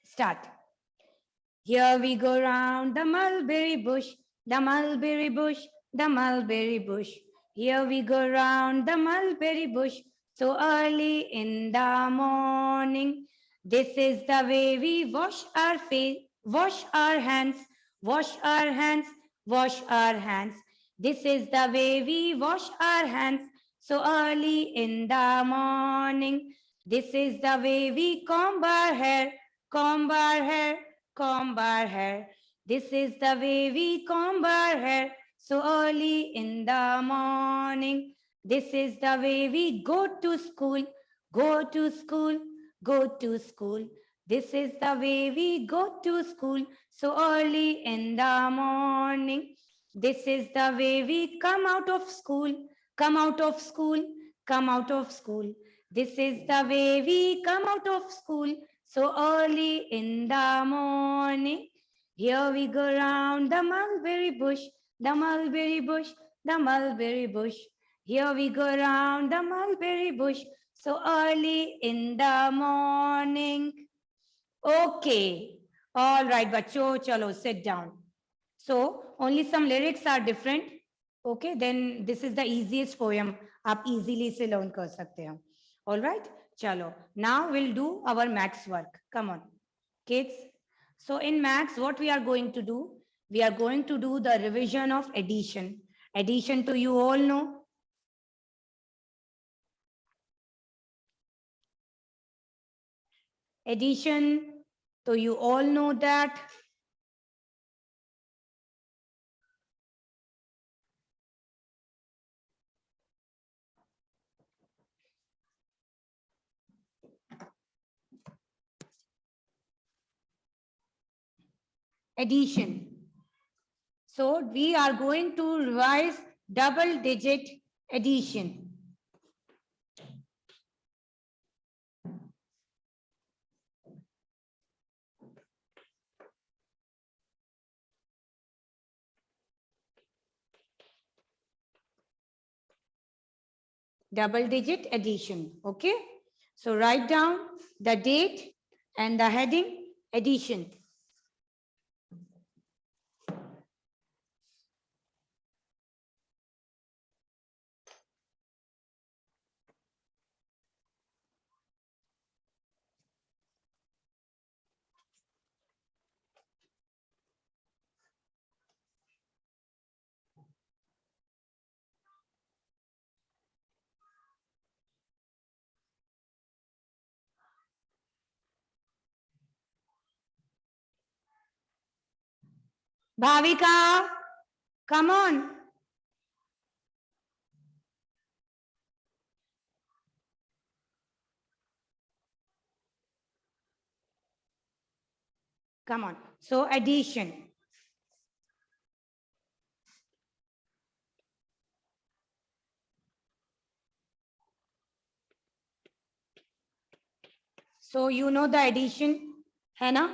Start. Here we go round the mulberry bush, the mulberry bush, the mulberry bush. Here we go round the mulberry bush, so early in the morning. This is the way we wash our face, wash our hands, wash our hands, wash our hands. This is the way we wash our hands, so early in the morning. This is the way we comb our hair, comb our hair, comb our hair. This is the way we comb our hair, so early in the morning. This is the way we go to school, go to school, go to school. This is the way we go to school, so early in the morning. This is the way we come out of school, come out of school, come out of school. This is the way we come out of school, so early in the morning. Here we go round the mulberry bush, the mulberry bush, the mulberry bush. Here we go round the mulberry bush, so early in the morning. Okay. All right, bacho, chalo, sit down. So only some lyrics are different. Okay, then this is the easiest poem. आप easily से learn कर सकते हैं. All right, chalo. Now we'll do our maths work. Come on, kids. So in maths, what we are going to do? We are going to do the revision of addition. Addition to you all know. Addition, so you all know that. Addition. So we are going to revise double digit addition. Double digit addition. Okay. So write down the date and the heading addition. Bhavika, come on. Come on. So addition. So you know the addition, Hannah?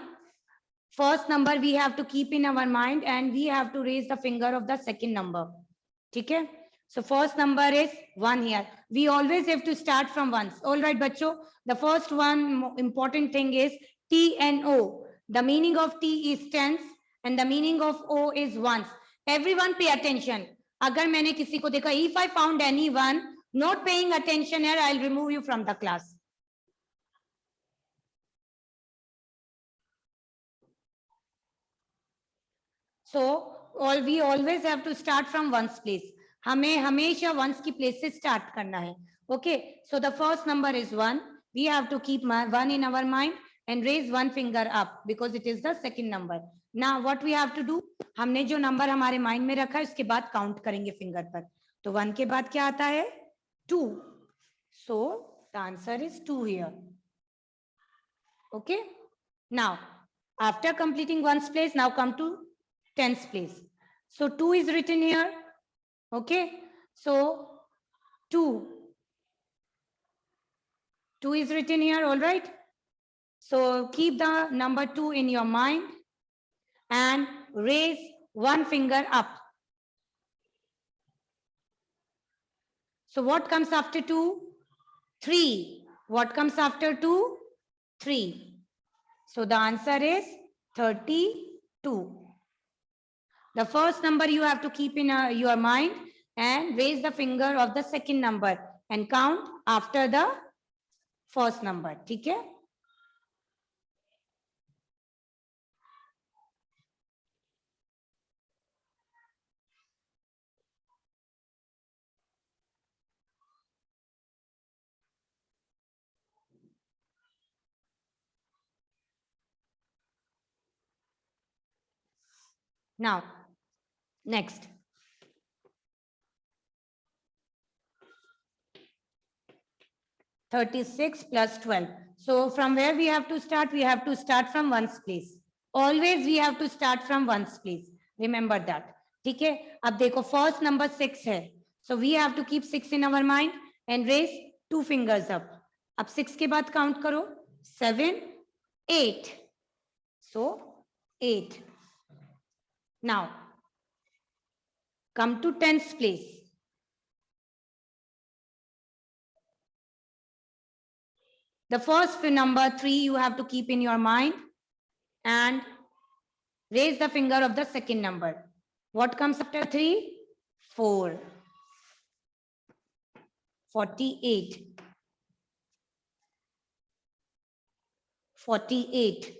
First number we have to keep in our mind and we have to raise the finger of the second number. Okay? So first number is 1 here. We always have to start from ones. All right, bacho. The first one important thing is T and O. The meaning of T is tens and the meaning of O is ones. Everyone pay attention. Agar मैंने किसी को देखा, if I found anyone not paying attention here, I'll remove you from the class. So we always have to start from ones place. हमें हमेशा ones की place से start करना है. Okay. So the first number is 1. We have to keep 1 in our mind and raise one finger up because it is the second number. Now what we have to do? हमने जो number हमारे mind में रखा है उसके बाद count करेंगे finger पर. तो 1 के बाद क्या आता है? 2. So the answer is 2 here. Okay. Now after completing ones place, now come to tens place. So 2 is written here. Okay. So 2. 2 is written here. All right. So keep the number 2 in your mind and raise one finger up. So what comes after 2? 3. What comes after 2? 3. So the answer is 32. The first number you have to keep in your mind and raise the finger of the second number and count after the first number. ठीक है? Now, next. (36 plus 12). So from where we have to start? We have to start from ones place. Always we have to start from ones place. Remember that. ठीक है? अब देखो first number 6 है. So we have to keep 6 in our mind and raise 2 fingers up. अब 6 के बाद count करो. 7, 8. So 8. Now come to tens place. The first number 3 you have to keep in your mind and raise the finger of the second number. What comes after 3? 4. 48. 48.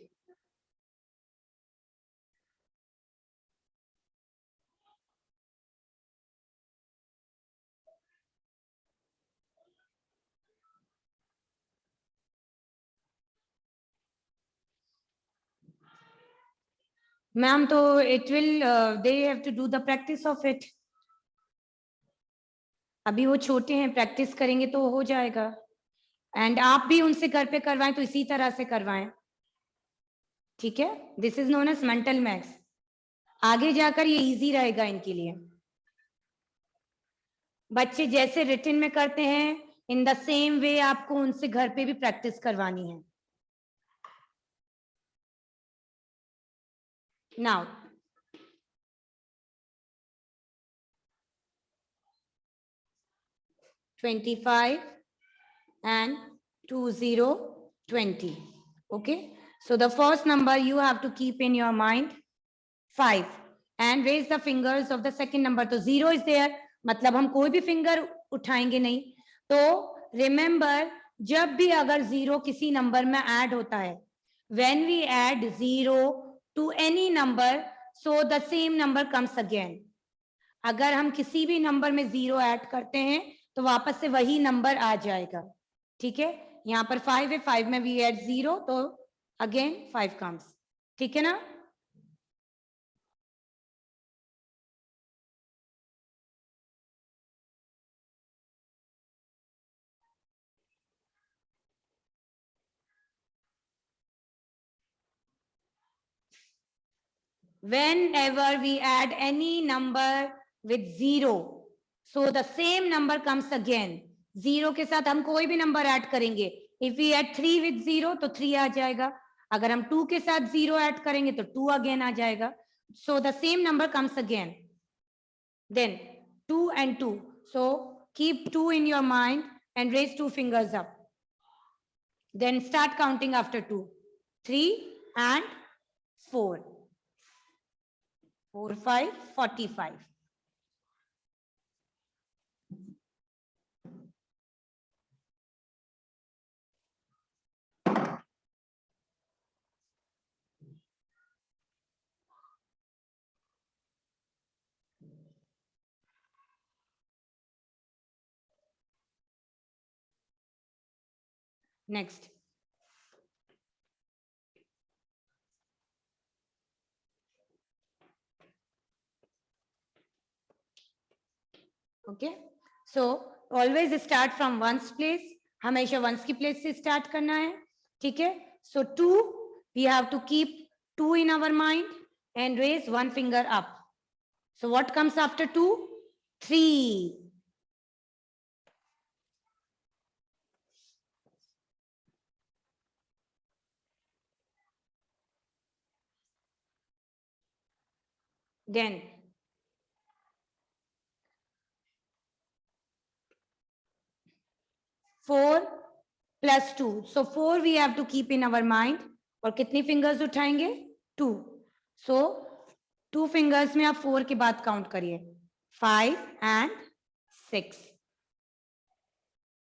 Ma'am, so it will, they have to do the practice of it. अभी वो छोटे हैं, practice करेंगे तो हो जाएगा. And आप भी उनसे घर पे करवाएं तो इसी तरह से करवाएं. ठीक है? This is known as mental maths. आगे जाकर ये इजी रहेगा इनके लिए. बच्चे जैसे रिटन में करते हैं इन द सेम वे आपको उनसे घर पे भी प्रैक्टिस करवानी है. Now (25) and 20, 20. Okay, so the first number you have to keep in your mind 5 and raise the fingers of the second number. तो 0 is there, मतलब हम कोई भी फिंगर उठाएंगे नहीं. तो रिमेंबर, जब भी अगर 0 किसी नंबर में ऐड होता है, when we add 0 to any number, so the same number comes again. अगर हम किसी भी नंबर में 0 ऐड करते हैं तो वापस से वही नंबर आ जाएगा. ठीक है? यहाँ पर 5 है, 5 में we add 0 तो again 5 comes. ठीक है ना? Whenever we add any number with 0, so the same number comes again. 0 के साथ हम कोई भी नंबर ऐड करेंगे. If we add 3 with 0 तो 3 आ जाएगा. अगर हम 2 के साथ 0 ऐड करेंगे तो 2 again आ जाएगा. So the same number comes again. Then 2 and 2. So keep 2 in your mind and raise 2 fingers up. Then start counting after 2. 3 and 4. 4, 5, 45. Next. Okay, so always start from ones place. हमेशा ones की place से start करना है. ठीक है? So 2, we have to keep 2 in our mind and raise 1 finger up. So what comes after 2? 3. Then 4 plus 2. So 4 we have to keep in our mind और कितनी fingers उठाएंगे? 2. सो 2 फिंगर्स में आप 4 के बाद काउंट करिए, 5 and 6.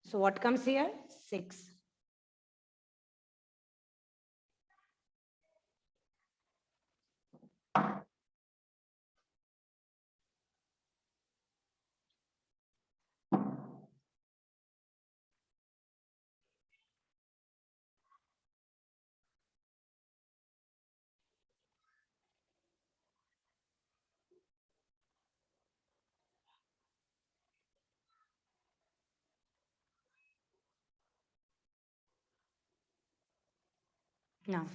So what comes here? 6. Now,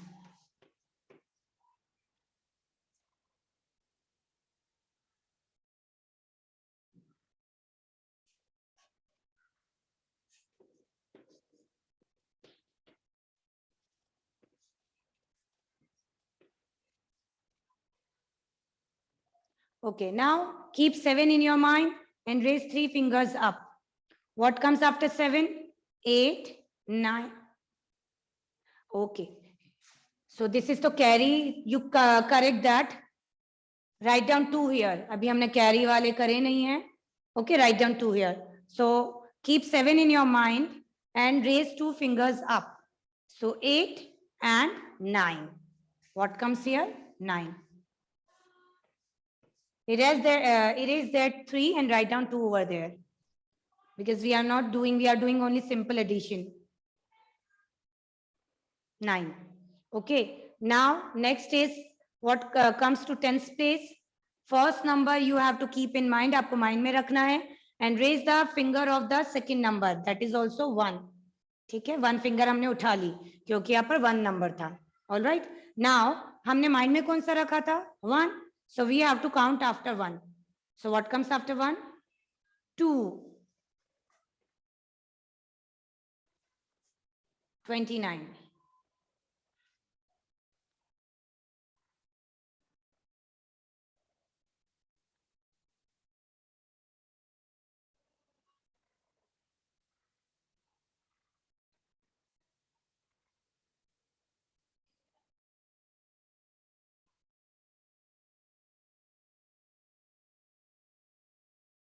okay, now keep 7 in your mind and raise 3 fingers up. What comes after 7? 8, 9. Okay. So this is to carry. You correct that. Write down 2 here. अभी हमने carry वाले करे नहीं हैं. Okay, write down 2 here. So keep 7 in your mind and raise 2 fingers up. So 8 and 9. What comes here? 9. Erase that 3 and write down 2 over there. Because we are doing only simple addition. 9. Okay. Now, next is what comes to tens place. First number you have to keep in mind. आपको mind में रखना है. And raise the finger of the second number. That is also 1. ठीक है. 1 finger हमने उठा ली क्योंकि यहाँ पर 1 number था. All right. Now, हमने mind में कौन सा रखा था? 1. So we have to count after 1. So what comes after 1? 2. 29.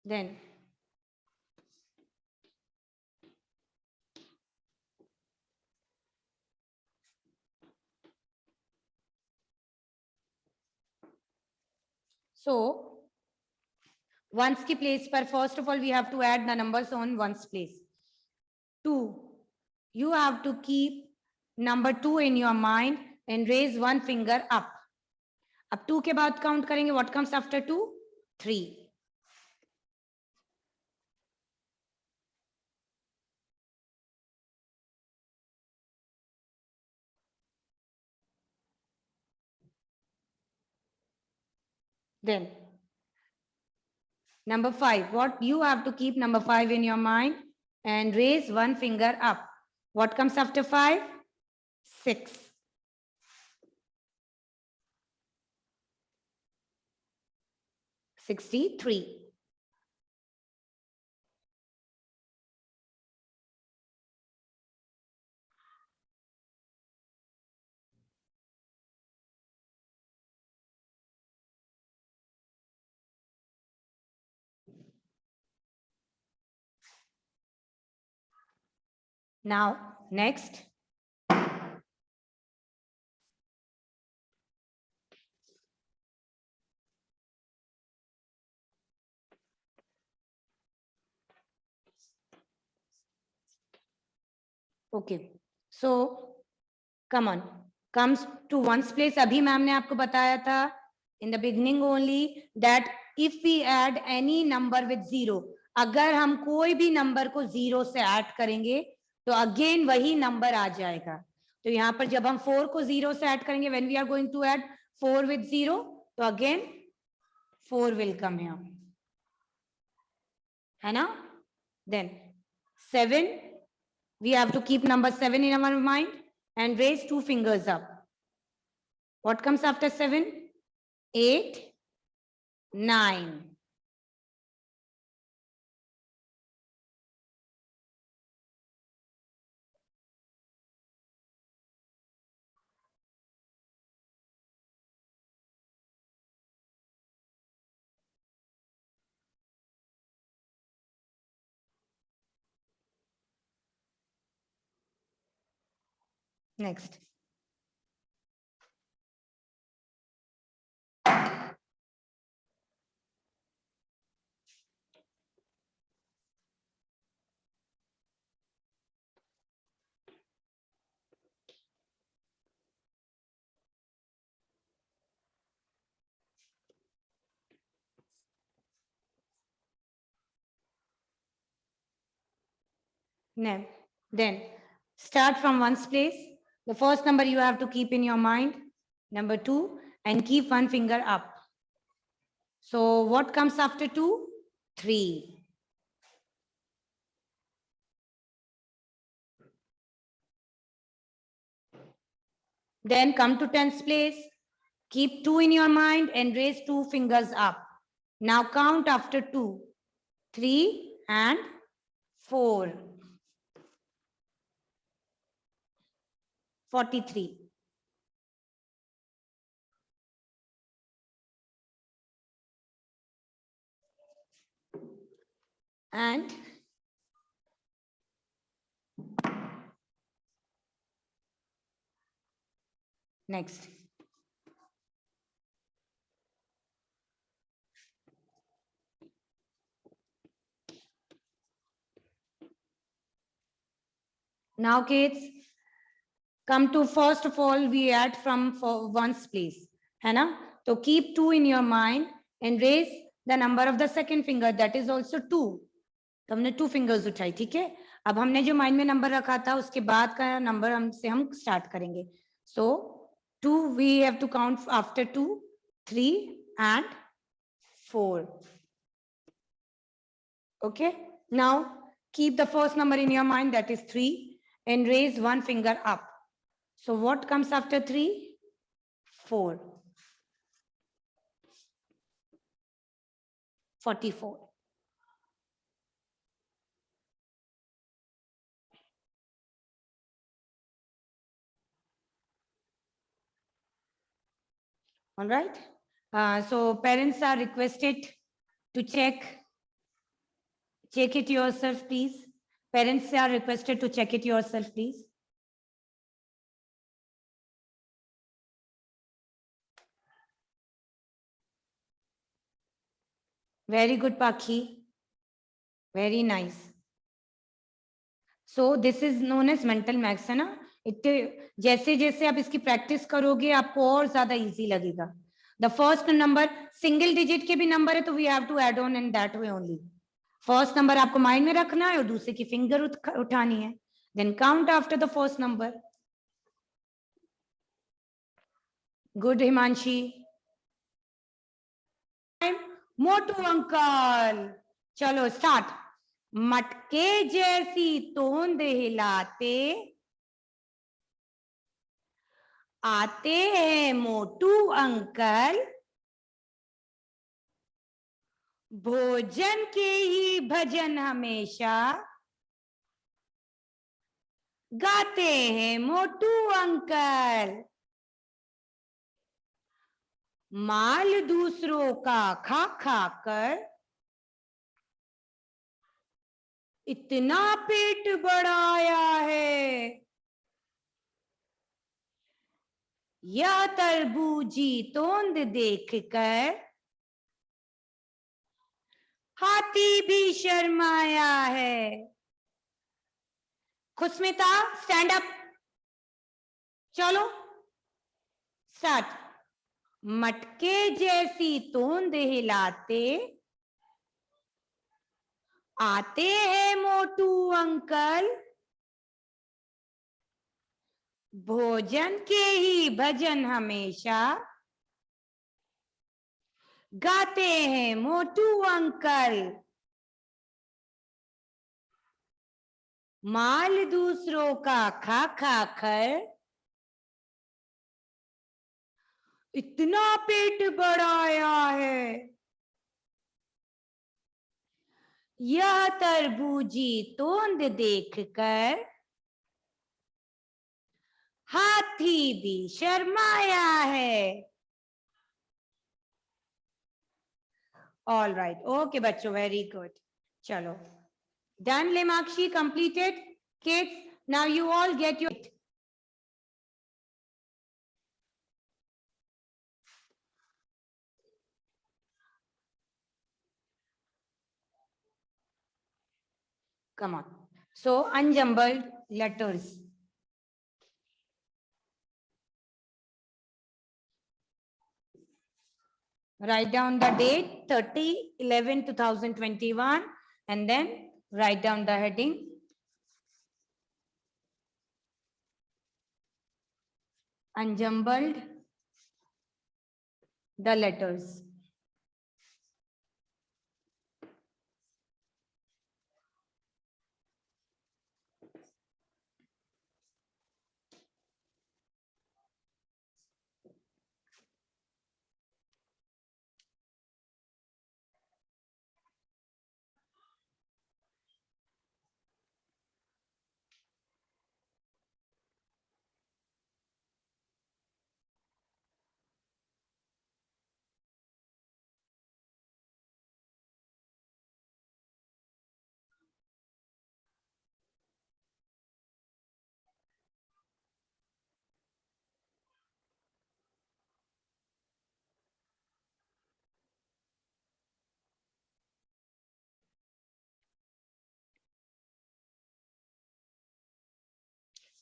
Then so ones की place पर first of all we have to add the numbers on ones place. 2. You have to keep number 2 in your mind and raise 1 finger up. अब 2 के बाद count करेंगे. What comes after 2? 3. Then number 5. What you have to keep number 5 in your mind and raise 1 finger up. What comes after 5? 6. 63. Now, next. Okay. So, come on. Comes to ones place. अभी ma'am ने आपको बताया था in the beginning only that if we add any number with 0, अगर हम कोई भी number को 0 से ऐड करेंगे तो अगेन वही नंबर आ जाएगा. तो यहाँ पर जब हम 4 को 0 से ऐड करेंगे, when we are going to add 4 with 0, तो अगेन 4 will come here. है ना? Then 7, we have to keep number 7 in our mind and raise 2 fingers up. What comes after 7? 8, 9. Next. No. Then start from ones place. The first number you have to keep in your mind, number 2, and keep one finger up. So what comes after 2? 3. Then come to tens place. Keep 2 in your mind and raise 2 fingers up. Now count after 2. 3 and 4. 43. And next. Now kids, come to first of all we add from for ones place, है ना? So keep 2 in your mind and raise the number of the second finger, that is also 2. तो हमने 2 fingers उठाई, ठीक है? अब हमने जो माइंड में नंबर रखा था उसके बाद का नंबर हमसे हम स्टार्ट करेंगे. So 2 we have to count after 2, 3 and 4. Okay, now keep the first number in your mind, that is 3, and raise one finger up. So what comes after 3? 4. 44. All right. So parents are requested to check it yourself, please. Parents are requested to check it yourself, please. Very good, Pakhi. Very nice. So this is known as mental maths, है ना? जैसे जैसे आप इसकी practice करोगे आपको और ज्यादा इजी लगेगा. The first number single digit के भी नंबर है तो we have to add on in that way only. First number आपको माइंड में रखना है और दूसरे की फिंगर उठानी है. Then count after the first number. Good, Himanshi. Motu uncle, चलो स्टार्ट. मटके जैसी तोंद हिलाते आते हैं मोटू अंकल, भोजन के ही भजन हमेशा गाते हैं मोटू अंकल, माल दूसरों का खा खा कर इतना पेट बढ़ाया है, यह तरबूजी तोंद देखकर हाथी भी शर्माया है. खुशमिता स्टैंड अप, चलो स्टार्ट. मटके जैसी तोंद हिलाते आते हैं मोटू अंकल, भोजन के ही भजन हमेशा गाते हैं मोटू अंकल, माल दूसरों का खा खा कर इतना पेट बढ़ाया है, यह तरबूजी तोंद देखकर हाथी भी शर्माया है. ऑल राइट, ओके बच्चों, वेरी गुड. चलो done. Lemakshi completed. Kids, now you all get your Come on. So unjumbled letters. Write down the date 30/11/2021 and then write down the heading. Unjumbled the letters.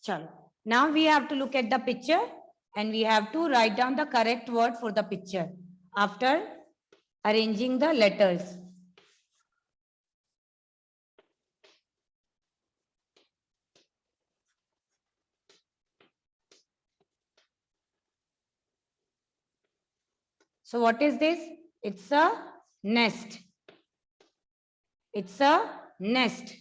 Chalo. Now we have to look at the picture and we have to write down the correct word for the picture after arranging the letters. So what is this? It's a nest. It's a nest.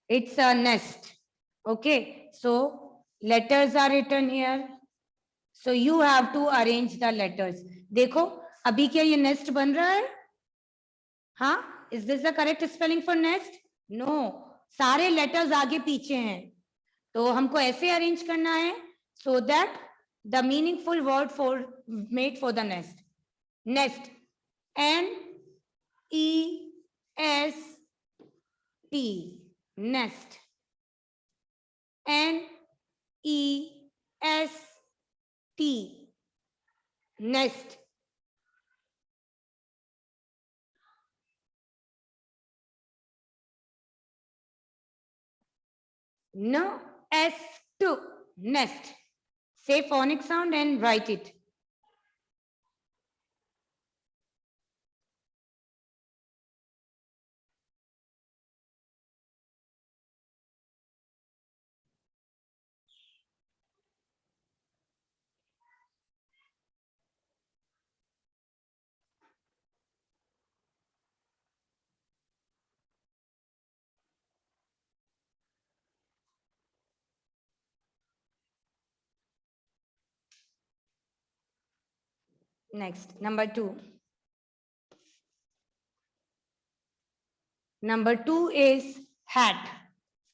It's a nest. Okay. So letters are written here. So you have to arrange the letters. देखो अभी क्या ये nest बन रहा है? हाँ? Is this the correct spelling for nest? No. सारे letters आगे पीछे हैं. तो हमको ऐसे arrange करना है so that the meaningful word for made for the nest. Nest. N-E-S-T. Nest. N-E-S-T. Nest. No, S2. Nest. Say phonic sound and write it. Next, number 2. Number 2 is hat.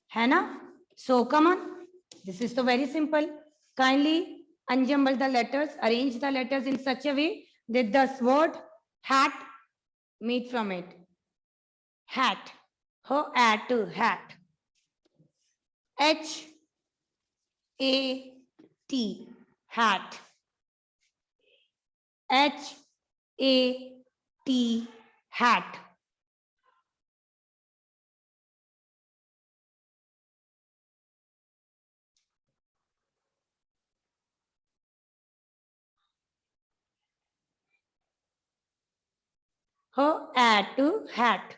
Hannah? So come on. This is so very simple. Kindly unjumble the letters, arrange the letters in such a way that the word hat made from it. Hat. Ho at hat. H-A-T. Hat. H-A-T. Hat. Ho at hat.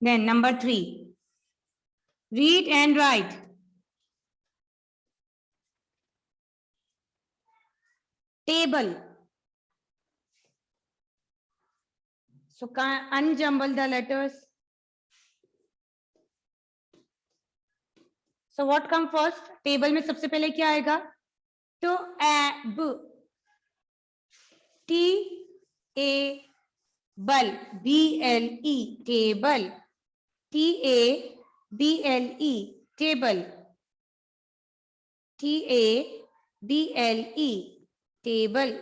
Then number 3. Read and write. Table. So unjumble the letters. So what come first? Table में सबसे पहले क्या आएगा? तो ab. T-A-B-L-E. B-L-E. Table. T-A-B-L-E. Table. T-A-B-L-E. Table.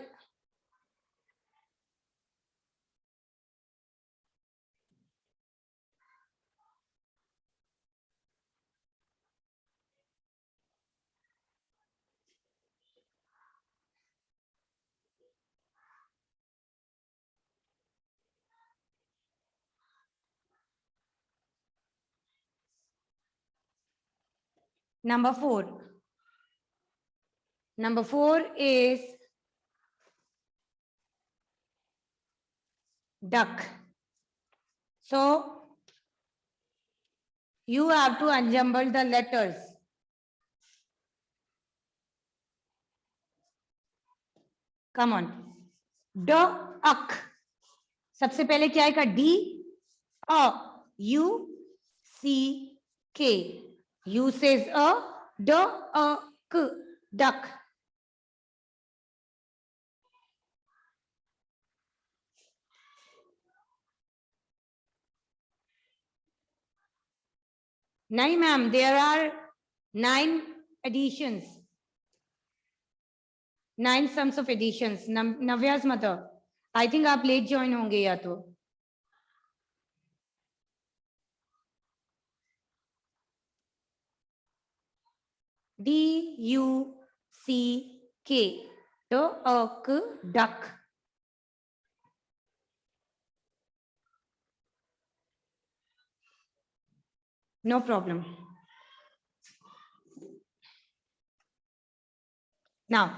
Number 4. Number 4 is duck. So you have to unjumble the letters. Come on. Duck. सबसे पहले क्या आएगा? D-U-C-K. U says a, D-A-K, duck. नहीं ma'am, there are 9 additions. 9 sums of additions. Navya's mother. I think आप late join होंगे या तो. D-U-C-K. D-A-K, duck. No problem. Now,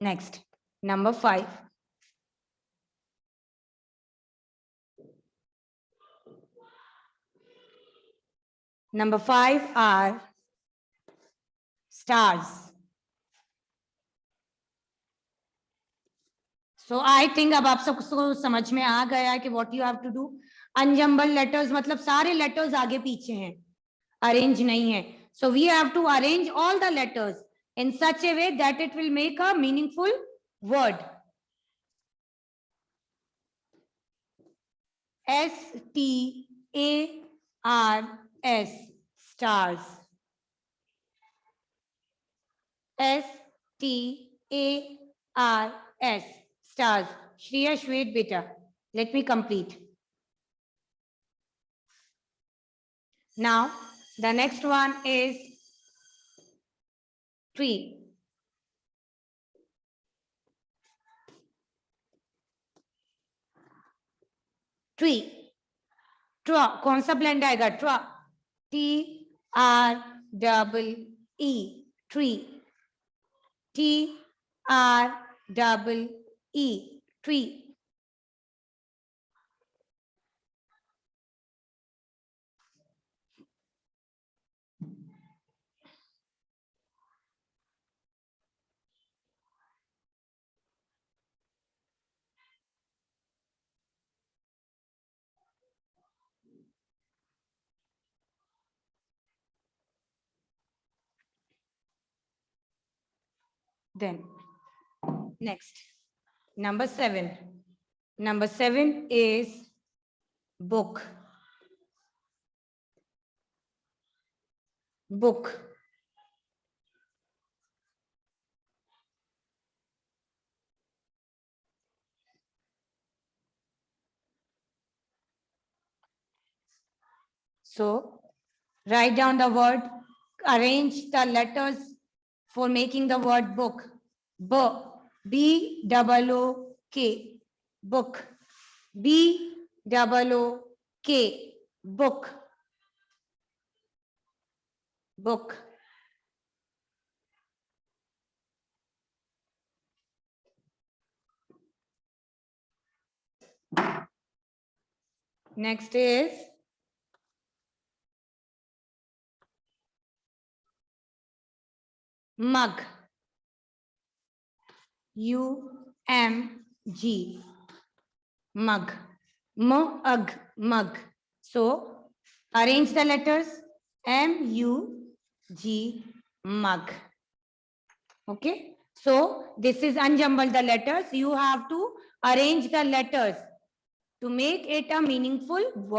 next, number 5. Number 5 are stars. So I think अब आप सबको समझ में आ गया है कि what you have to do. Unjumble letters मतलब सारे letters आगे पीछे हैं, arrange नहीं है. So we have to arrange all the letters in such a way that it will make a meaningful word. S-T-A-R-S, stars. S-T-A-R-S, stars. Shreyash, wait beta. Let me complete. Now, the next one is tree. Tree. ट्रा कौन सा blend आएगा? ट्रा. T-R-E-E. Tree. T-R-E-E. Tree. Then next, number 7. Number 7 is book. Book. So write down the word, arrange the letters for making the word book. B-O-O-K, book. B-O-O-K, book. Book. Next is mug. U-M-G, mug. M-U-G, mug. So arrange the letters. M-U-G, mug. Okay. So this is unjumble the letters. You have to arrange the letters to make it a meaningful word.